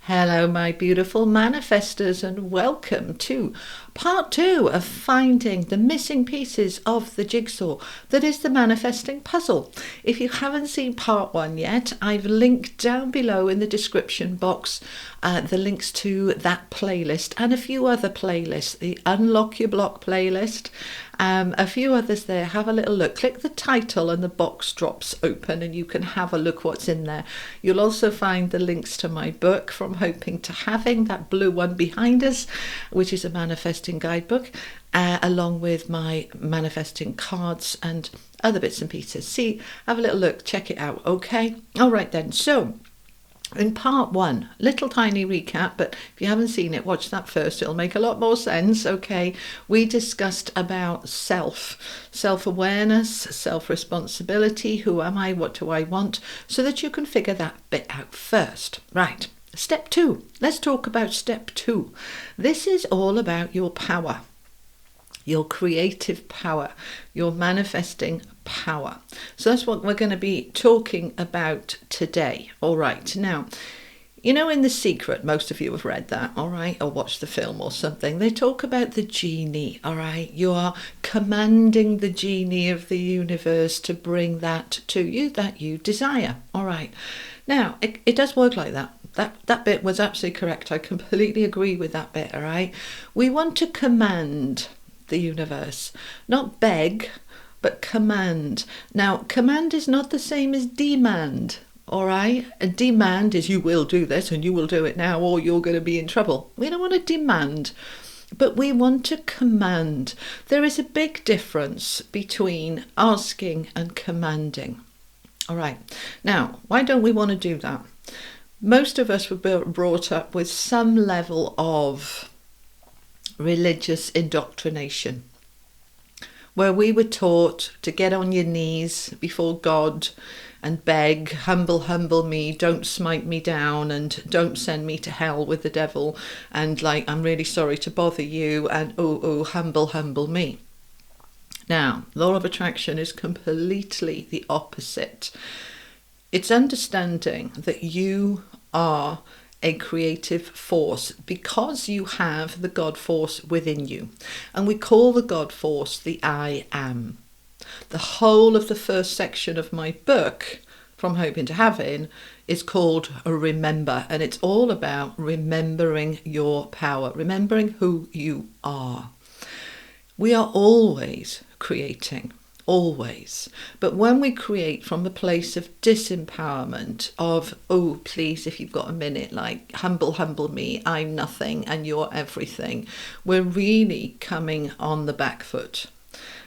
Hello, my beautiful manifestors, and welcome to part 2 of finding the missing pieces of the jigsaw that is the manifesting puzzle. If you haven't seen part 1 yet, I've linked down below in the description box the links to that playlist and a few other playlists, the Unlock Your Block playlist, a few others there. Have a little look. Click the title and the box drops open and you can have a look what's in there. You'll also find the links to my book, From Hoping to Having, that blue one behind us, which is a manifesting guidebook, along with my manifesting cards and other bits and pieces. See, have a little look, check it out, okay? All right then, so in part 1, little tiny recap, but if you haven't seen it, watch that first. It'll make a lot more sense, okay? We discussed about self-awareness, self-responsibility, who am I, what do I want, so that you can figure that bit out first. Right, step 2. Let's talk about step 2. This is all about your power. Your creative power, your manifesting power. So that's what we're going to be talking about today. All right, now, you know, in The Secret, most of you have read that, all right, or watched the film or something. They talk about the genie, all right. You are commanding the genie of the universe to bring that to you that you desire, all right. Now, it does work like that. That bit was absolutely correct. I completely agree with that bit, all right. We want to command the universe, not beg, but command. Now, command is not the same as demand, all right? A demand is you will do this and you will do it now or you're going to be in trouble. We don't want to demand, but we want to command. There is a big difference between asking and commanding. All right, now, why don't we want to do that? Most of us were brought up with some level of religious indoctrination, where we were taught to get on your knees before God and beg, humble me, don't smite me down, and don't send me to hell with the devil, and like, I'm really sorry to bother you, and oh, humble me. Now, law of attraction is completely the opposite. It's understanding that you are a creative force because you have the God force within you. And we call the God force the I am. The whole of the first section of my book, From Hoping to Having, is called Remember. And it's all about remembering your power, remembering who you are. We are always creating. Always. But when we create from a place of disempowerment, of, oh, please, if you've got a minute, like, humble me, I'm nothing and you're everything, we're really coming on the back foot.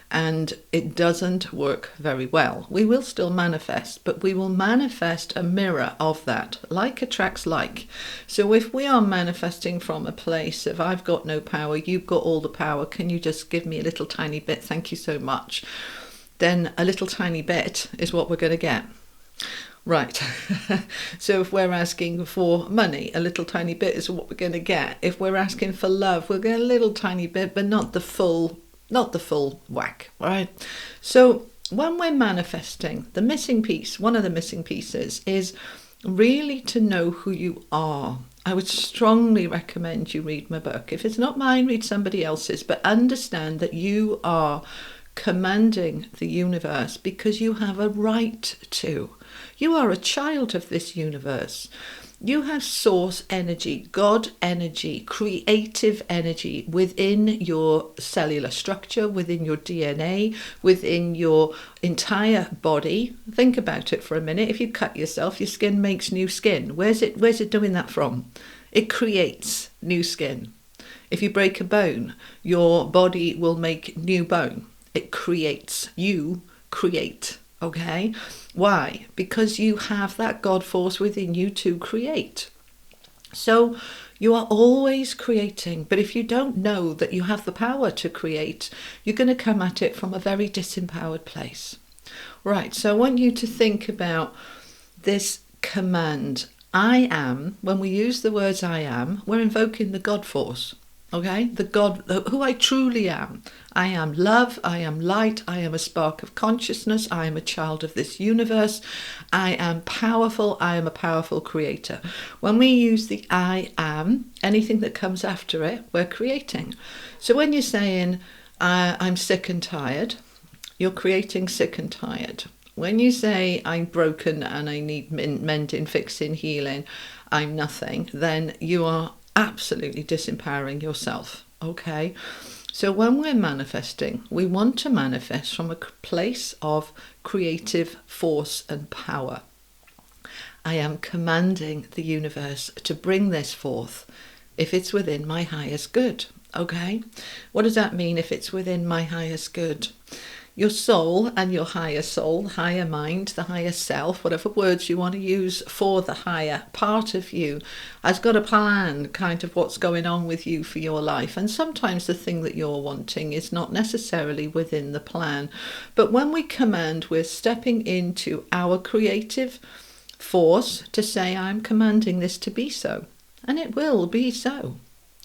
And it doesn't work very well. We will still manifest, but we will manifest a mirror of that. Like attracts like. So if we are manifesting from a place of, I've got no power, you've got all the power, can you just give me a little tiny bit? Thank you so much. Then a little tiny bit is what we're going to get. Right. So if we're asking for money, a little tiny bit is what we're going to get. If we're asking for love, we'll get a little tiny bit, but not the full whack, right? So when we're manifesting, the missing piece, one of the missing pieces, is really to know who you are. I would strongly recommend you read my book. If it's not mine, read somebody else's, but understand that you are commanding the universe because you have a right to. You are a child of this universe. You have source energy, God energy, creative energy within your cellular structure, within your DNA, within your entire body. Think about it for a minute. If you cut yourself, your skin makes new skin. Where's it doing that from? It creates new skin. If you break a bone, your body will make new bone. It creates. You create. Okay? Why? Because you have that God force within you to create. So you are always creating. But if you don't know that you have the power to create, you're going to come at it from a very disempowered place. Right. So I want you to think about this command. I am. When we use the words I am, we're invoking the God force. Okay, who I truly am. I am love, I am light, I am a spark of consciousness, I am a child of this universe, I am powerful, I am a powerful creator. When we use the I am, anything that comes after it, we're creating. So when you're saying, I'm sick and tired, you're creating sick and tired. When you say, I'm broken and I need mending, fixing, healing, I'm nothing, then you are absolutely disempowering yourself. Okay, so when we're manifesting, we want to manifest from a place of creative force and power. I am commanding the universe to bring this forth if it's within my highest good. Okay, what does that mean if it's within my highest good? Your soul and your higher soul, higher mind, the higher self, whatever words you want to use for the higher part of you, has got a plan, kind of what's going on with you for your life. And sometimes the thing that you're wanting is not necessarily within the plan. But when we command, we're stepping into our creative force to say, I'm commanding this to be so. And it will be so.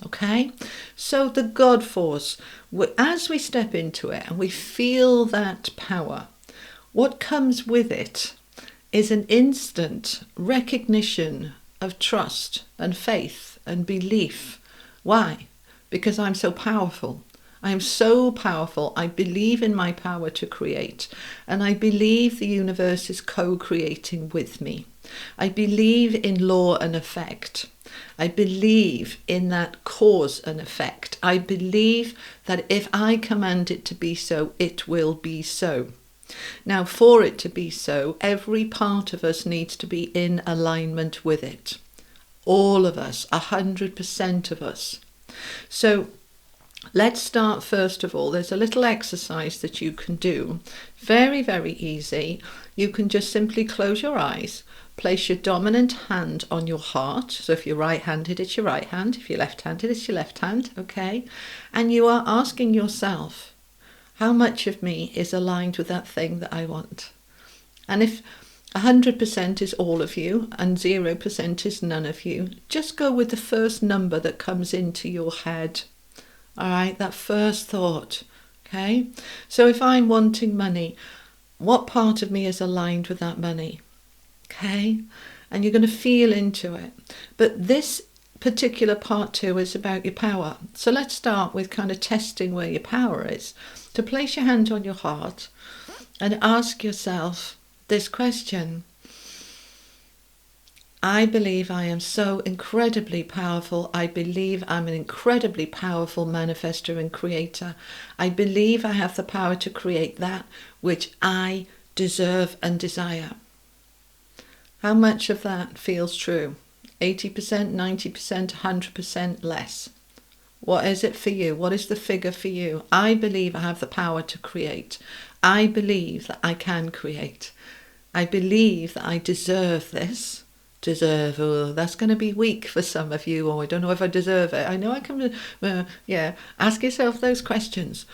Okay, so the God force, as we step into it and we feel that power, what comes with it is an instant recognition of trust and faith and belief. Why? Because I'm so powerful. I am so powerful. I believe in my power to create, and I believe the universe is co-creating with me. I believe in law and effect. I believe in that cause and effect. I believe that if I command it to be so, it will be so. Now, for it to be so, every part of us needs to be in alignment with it. All of us, 100% of us. So let's start first of all. There's a little exercise that you can do. Very, very easy. You can just simply close your eyes. Place your dominant hand on your heart. So if you're right-handed, it's your right hand. If you're left-handed, it's your left hand. Okay. And you are asking yourself, how much of me is aligned with that thing that I want? And if 100% is all of you and 0% is none of you, just go with the first number that comes into your head. All right, that first thought. Okay. So if I'm wanting money, what part of me is aligned with that money? Okay, and you're going to feel into it. But this particular part 2 is about your power. So let's start with kind of testing where your power is. To place your hand on your heart and ask yourself this question. I believe I am so incredibly powerful. I believe I'm an incredibly powerful manifester and creator. I believe I have the power to create that which I deserve and desire. How much of that feels true? 80%, 90%, 100% less? What is it for you? What is the figure for you? I believe I have the power to create. I believe that I can create. I believe that I deserve this. Deserve, oh, that's going to be weak for some of you. Oh, I don't know if I deserve it. I know I can, ask yourself those questions.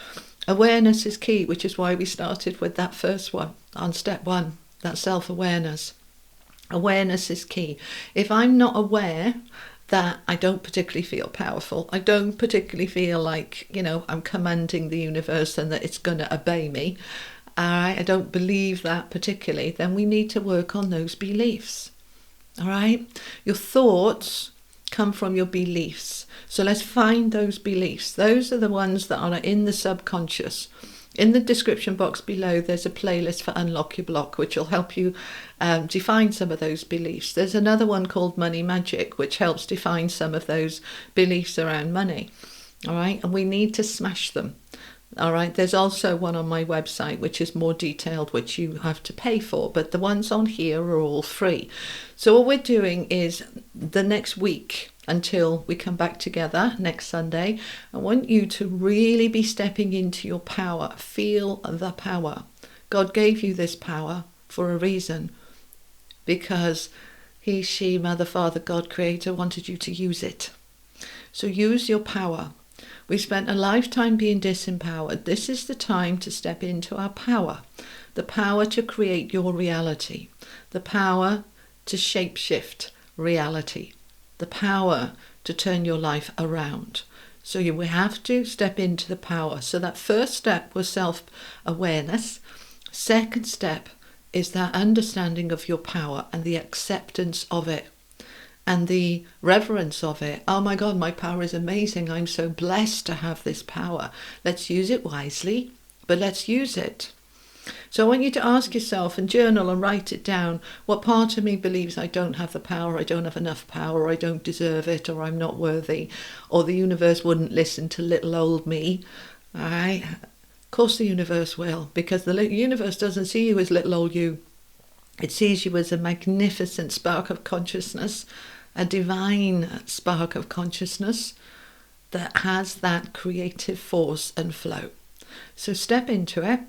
Awareness is key, which is why we started with that first one on step 1, that self-awareness. Awareness is key. If I'm not aware that I don't particularly feel powerful, I don't particularly feel like, I'm commanding the universe and that it's going to obey me, I don't believe that particularly, then we need to work on those beliefs. All right? Your thoughts come from your beliefs. So let's find those beliefs. Those are the ones that are in the subconscious. In the description box below, there's a playlist for Unlock Your Block, which will help you define some of those beliefs. There's another one called Money Magic, which helps define some of those beliefs around money. All right, and we need to smash them. All right, there's also one on my website, which is more detailed, which you have to pay for, but the ones on here are all free. So what we're doing is the next week, until we come back together next Sunday, I want you to really be stepping into your power. Feel the power. God gave you this power for a reason, because He, she, Mother, Father, God, Creator wanted you to use it. So use your power. We spent a lifetime being disempowered. This is the time to step into our power. The power to create your reality. The power to shapeshift reality. The power to turn your life around. So we have to step into the power. So that first step was self-awareness. Second step is that understanding of your power and the acceptance of it and the reverence of it. Oh my God, my power is amazing. I'm so blessed to have this power. Let's use it wisely, but let's use it. So I want you to ask yourself and journal and write it down. What part of me believes I don't have the power, I don't have enough power, or I don't deserve it, or I'm not worthy, or the universe wouldn't listen to little old me? All right. Of course the universe will, because the universe doesn't see you as little old you. It sees you as a magnificent spark of consciousness, a divine spark of consciousness that has that creative force and flow. So step into it.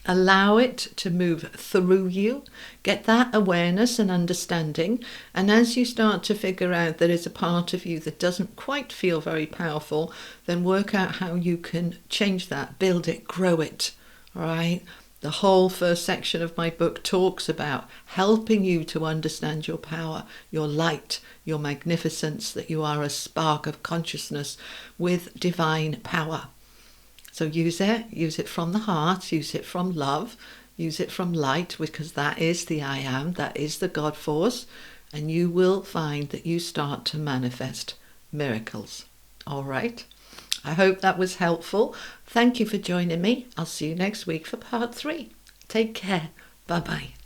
Allow it to move through you. Get that awareness and understanding. And as you start to figure out there is a part of you that doesn't quite feel very powerful, then work out how you can change that, build it, grow it. All right? The whole first section of my book talks about helping you to understand your power, your light, your magnificence, that you are a spark of consciousness with divine power. So use it from the heart, use it from love, use it from light, because that is the I am, that is the God force, and you will find that you start to manifest miracles. All right? I hope that was helpful. Thank you for joining me. I'll see you next week for part 3. Take care. Bye-bye.